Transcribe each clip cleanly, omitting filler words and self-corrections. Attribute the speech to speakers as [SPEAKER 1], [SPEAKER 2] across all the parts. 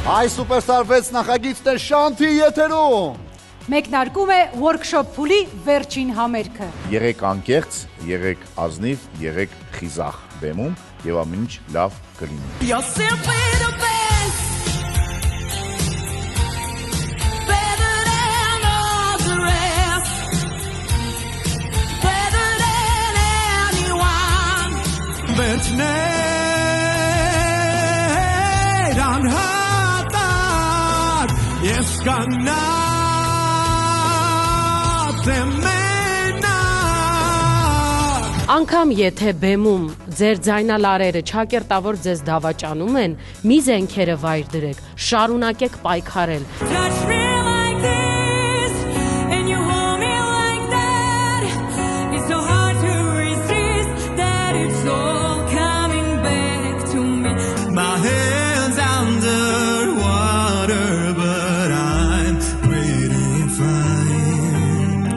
[SPEAKER 1] Հայ Սուպերստար 6 նախագիծն է Շանթի եթերում։
[SPEAKER 2] Մեկնարկում է Workshop Pool-ի վերջին համերգը։
[SPEAKER 1] Եղեք անկեղծ, եղեք ազնիվ, եղեք խիզախ բեմում եւ ամեն ինչ լավ կլինի։
[SPEAKER 3] You're simply the best. Better than all the rest. Better than anyone. Վերջներ անհատակ ես կանած եմ մենակ։
[SPEAKER 4] Անգամ եթե բեմում ձեր ձայնալարերը չակերտավոր ձեզ դավաճանում են, մի զենքերը վայր դրեք, շարունակեք պայքարել։
[SPEAKER 3] Touch me like this and you hold me like that. It's so hard to resist that it's all coming back to me. My hands underwater, but I'm breathing fine.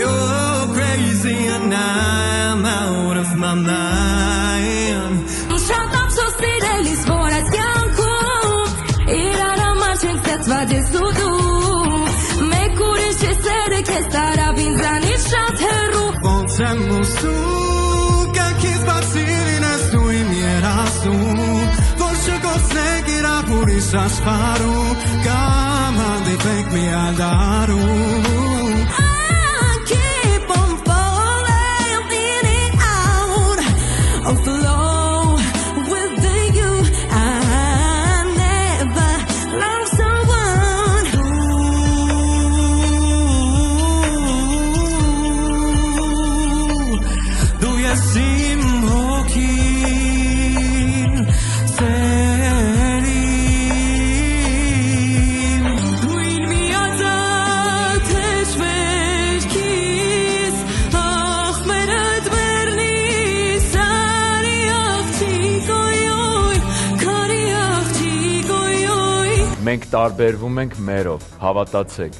[SPEAKER 3] You're crazy and I'm out of my mind. Շատամ սոսիրելիս, որ այս կյանքում իրար համար չենք ստեղծված ես ու դու։ Մեկ ուրիշ է սերը քեզ տարավ ինձանից շատ հեռու։ Ոնց եմ ուզում կյանքից բացի լինես դու իմ երազում, որ չկորցնենք իրար ուրիշ աշխարհում, կամ հանդիպենք մի այլ դարում։ I keep on falling in and out of the flow with you. I never loved someone. Do you see smoking? Doing me a touch with kiss. Ach, merat vernis, ari
[SPEAKER 5] Մենք տարբերվում ենք մերով, հավատացեք։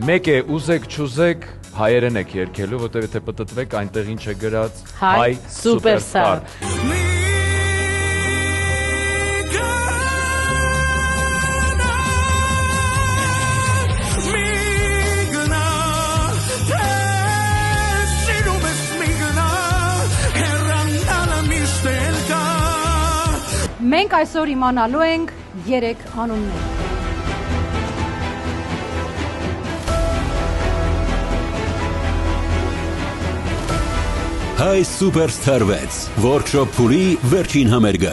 [SPEAKER 5] Մեկ է ուզեք չուզեք հայերեն եք երգելու, որտեղ եթե պտտվեք այնտեղ ինչ է գրած
[SPEAKER 4] Հայ Սուպերստար։
[SPEAKER 2] Մենք այսօր իմանալու ենք 3 անուններ։
[SPEAKER 6] Հայ Սուպերստար 6 Workshop Pool-ի վերջին համերգը։